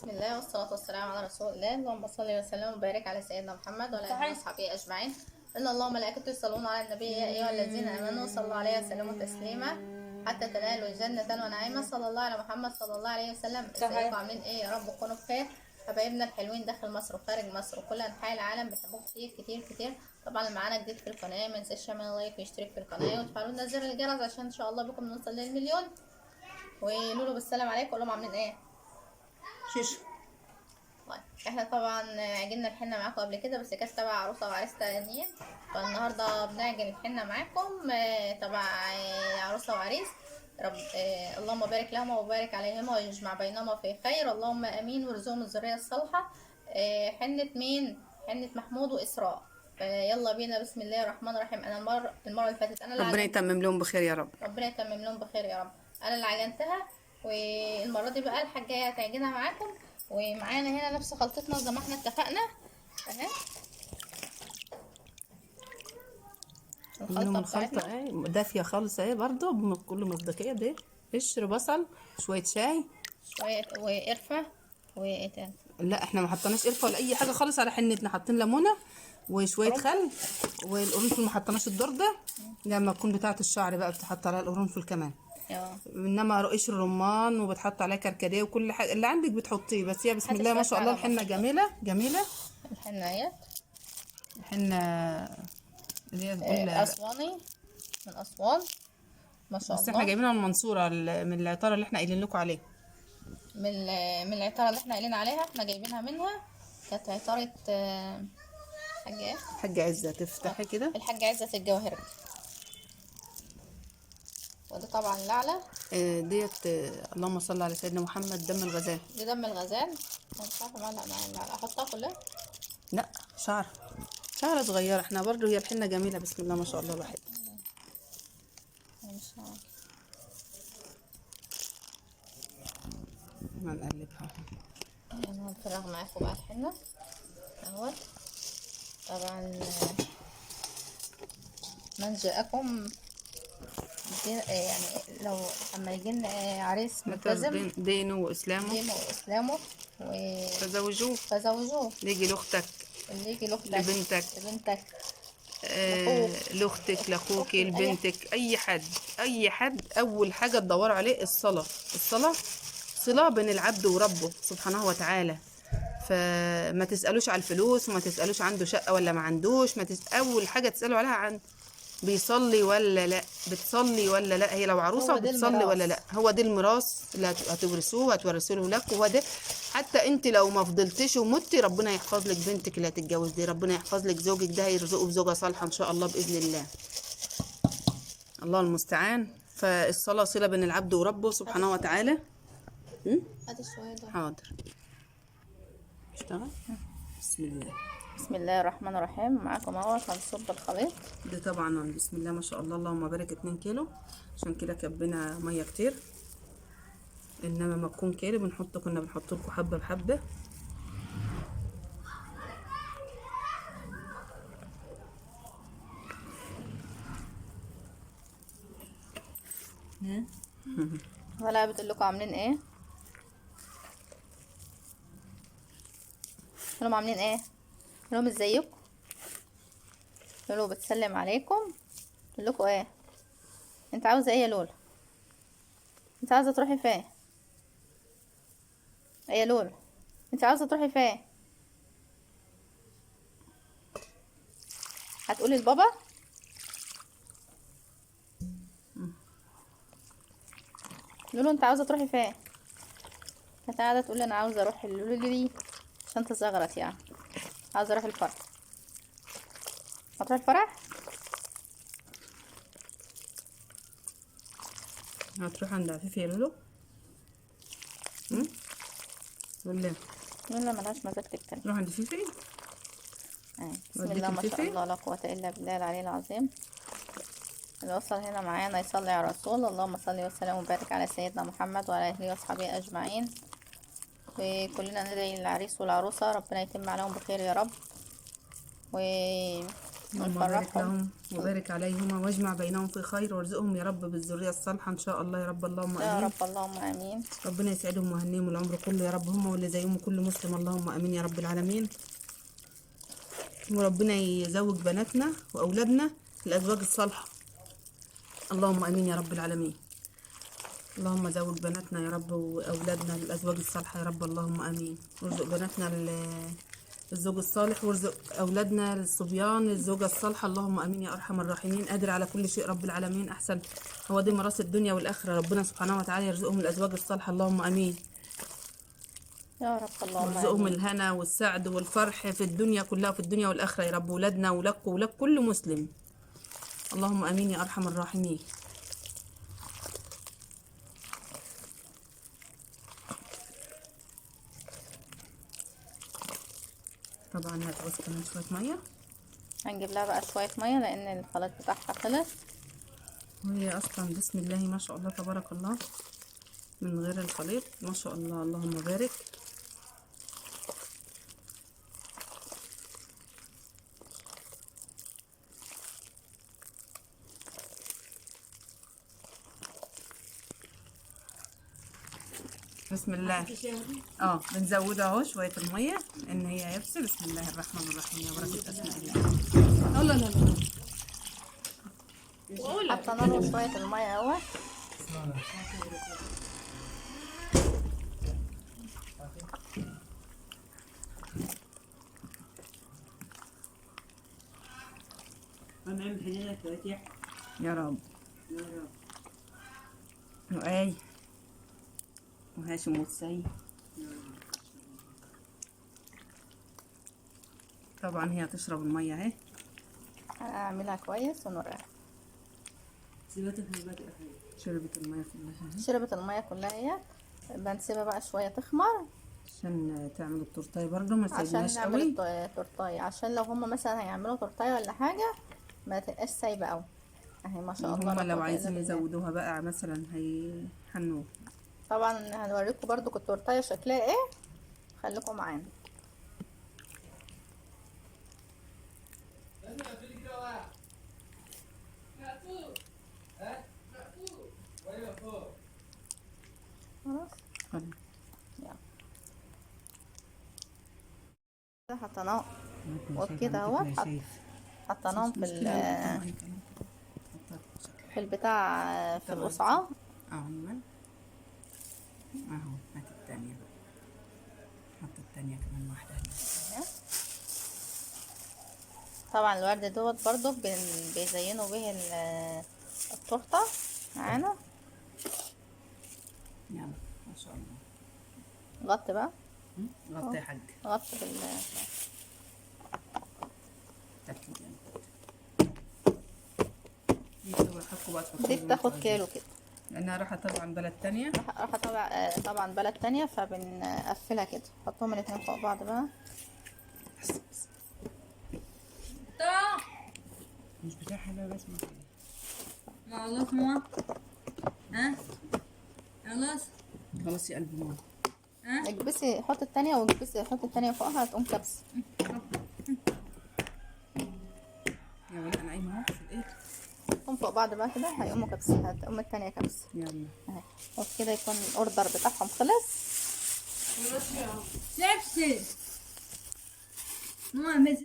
بسم الله والصلاة والسلام على رسول الله. اللهم صل وسلم وبارك على سيدنا محمد وعلى آله وصحبه أجمعين. إن الله وملائكته يصلون على النبي يا أيها الذين آمنوا صلوا عليه وسلموا تسليما حتى تنالوا الجنة ونعيما. صلى الله على محمد صلى الله عليه وسلم. ازيكم عاملين ايه؟ يا رب تكونوا بخير. حبايبنا الحلوين داخل مصر وخارج مصر وكل أنحاء العالم بيحبوكم كتير كتير كتير. طبعا اللي معانا جديد في القناة ما ينساش يعمل لايك ويشترك في القناة وتفعلوا لنا زر الجرس عشان إن شاء الله بكم نوصل للمليون. ولولو بالسلام عليكم. قول لهم عاملين ايه؟ شيش. طيب احنا طبعا عجلنا الحنه معاكم قبل كده بس كانت تبع عروسه وعريس تانيين، فالنهارده بنعجن الحنه معاكم تبع عروسه وعريس. رب اللهم بارك لهما وبارك عليهما ويجمع بينهما في خير، اللهم امين وارزقهم الذريه الصالحه. حنه مين؟ حنه محمود واسراء. يلا بينا. بسم الله الرحمن الرحيم. انا المره اللي فاتت انا اللي ربنا يتمم لهم بخير يا رب. ربنا يتمم لهم بخير يا رب. انا اللي عجنتها، والمره دي بقى الحاجه هتعجنها معاكم. ومعانا هنا نفس خلطتنا زي ما احنا اتفقنا اهي. منهم الخلطة اهي دافية خالص اهي برضو كله مصداقية. ده قشر بصل، شوية شاي، شويه وقرفه وايه تاني. لا احنا ما حطيناش قرفة ولا اي حاجة خالص على حنتنا، حاطين ليمونة وشوية خل والقرنفل. ما حطيناش الدور ده لما تكون بتاعة الشعر بقى بتحط عليها القرنفل كمان. انما قشر رمان وبتحط عليها كركديه وكل حاجه اللي عندك بتحطيه. بس هي بسم الله ما شاء الله الحنه جميله جميله. الحنه اهي، الحنه اللي هي اسواني من اسوان ما شاء الله. بس احنا جايبينها من المنصوره من العطاره اللي احنا قايلين لكم عليه. من العطاره اللي احنا قايلين عليها، احنا جايبينها منها. كانت عطاره حاجه حاجه عزه. تفتحي كده الحاجه عزه الجواهرجي. وده طبعا لعلة ديت اللهم صل على سيدنا محمد. دم الغزال. دي دم الغزال. انا مش عارفه معلقه معايا اللعلة احطها كلها. لا شعره صغيره. احنا برضو هي الحنه جميله بسم الله ما شاء الله الواحد. مش عارفه ما نقلبها. انا هنفرغ معاكم بقى الحنه اهوت. طبعا من جاءكم يعني لو اما يجينا عريس ملتزم دينه واسلامه فزوجوه. يجي لاختك، لبنتك لاختك، لاخوك، لبنتك، اي حد اول حاجه تدور عليه الصلاه صله بين العبد وربه سبحانه وتعالى. فما تسالوش على الفلوس وما تسالوش عنده شقه ولا ما عندوش. اول حاجه تسالوا عليها عن بيصلي ولا لا، بتصلي ولا لا. هي لو عروسه بتصلي ولا لا. هو ده الميراث اللي هتورثوه وهتورثوه لك. وهو ده حتى انت لو ما فضلتش ومتي ربنا يحفظ لك بنتك اللي هتتجوز دي. ربنا يحفظ لك زوجك ده، هيرزقه بزوجه صالحه ان شاء الله باذن الله. الله المستعان. فالصلاه صله بين العبد وربه سبحانه وتعالى. هات الشويه ده. حاضر. اشتغل. بسم الله الرحمن الرحيم. معاكم اهو هنصب الخليط ده طبعا بسم الله ما شاء الله اللهم بارك 2 كيلو. عشان كده كبينا ميه كتير. انما ما تكون كيلو كنا بنحط لكم حبه بحبه. ولا بتقول لكم عاملين ايه؟ قولوا عاملين ايه؟ قولوا ازيكم؟ قولوا بتسلم عليكم. قول لكم ايه؟ انت عاوزه ايه يا لولا؟ انت عاوزه تروحي فين؟ ايه يا لولا؟ انت عاوزه تروحي فين؟ هتقولي لبابا؟ لولو انت عاوزه تروحي فين؟ كانت قاعده تقول لي انا عاوزه اروح اللولو دي عشان تصغرت يعني. عاوزه اروح الفرح. هتروح الفرح؟ هتروح عند عفيفي يا لولو؟ ولا لولا ملهاش مزاج تتكلم. نروح عند فيفي. بسم الله ما شاء الله لا قوه الا بالله العلي العظيم. اللي وصل هنا معانا يصلي على الرسول. اللهم صل وسلم وبارك على سيدنا محمد وعلى اله واصحابه اجمعين. وكلنا ندعي للعريس والعروسه ربنا يتم عليهم بخير يا رب. اللهم بارك ويفرحهم. لهم وبارك عليهما واجمع بينهم في خير وارزقهم يا رب بالذرية الصالحة إن شاء الله يا رب. اللهم يا آمين. رب اللهم امين. ربنا يسعدهم ويهنيهم العمر كله يا رب، هم واللي زيهم وكل مسلم. اللهم آمين يا رب العالمين. وربنا يزوج بناتنا وأولادنا الأزواج الصالحة. اللهم آمين يا رب العالمين. اللهم زوج بناتنا يا رب وأولادنا الأزواج الصالحة يا رب. اللهم آمين. وارزق بناتنا الزوج الصالح، وارزق أولادنا الصبيان الزوجة الصالحة. اللهم آمين يا أرحم الراحمين. قادر على كل شيء رب العالمين. أحسن هو دي ميراث الدنيا والآخرة. ربنا سبحانه وتعالى يرزقهم الأزواج الصالحة. اللهم آمين. يا رب اللهم وارزقهم امين. الهنا والسعد والفرح في الدنيا كلها، في الدنيا والآخرة يا رب. ولادنا ولك ولك كل مسلم. اللهم آمين يا أرحم الراحمين. طبعا هتعوز كمان شوية مية. هنجيب لها بقى شويه ميه لان الخليط بتاعها خلص. وهي أصلا بسم الله ما شاء الله تبارك الله من غير الخليط ما شاء الله. اللهم بارك. بسم الله. بنزود اهو شويه الميه ان هي يبس. بسم الله الرحمن الرحيم يا بركه اسماء الله. لا لا لا. حطينا له شويه الميه اهو. يا رب. وآي وهاشم والسيد. طبعا هي هتشرب الميه اهي. هنعملها كويس ونوريها. شربت الميه كلها اهي. شربت الميه كلها اهي. بنسيبها بقى شويه تخمر عشان تعمل التورتايه برضه ما عشان تسيبناش نعمل قوي. تورتايه، عشان لو هما مثلا هيعملوا تورتايه ولا حاجه ما تبقاش سايبه قوي اهي. ما شاء الله. هما لو لا قوة عايزين إلا بالله. يزودوها بقى مثلا هيحنوا. طبعا هنوريكم برضو التورتايه شكلها ايه. خليكم معانا. خلاص يلا حطيناه وكده اهو. حطيناهم في البتاع في القصعة. اهو هات التانية بقى. حط التانية كمان واحدة هنا. طبعا الورد دوت برضو بيزينوا به التورته معانا. يلا ما شاء الله. غطي بقى. غطي يا حاج. غطي دي بتاخد كيلو كده لانها رايحه طبعا بلد تانية. رايحه طبعا بلد تانية، فبنقفلها كده. حطهم الاتنين فوق بعض بقى. مش بتاع حلوه بس ما خلاص ماما. خلاص خلاص يا قلبي ماما. اكبسي حط التانية واكبسي حط التانية فوقها هتقوم كبسة. يا ولد انا قايمه اهو في الايه. حطهم فوق بعض بقى كده هيقوموا كبسة. هتقوم التانية كبسة. يلا اهي. وبكده يكون الاوردر بتاعهم خلص. نفسي ماما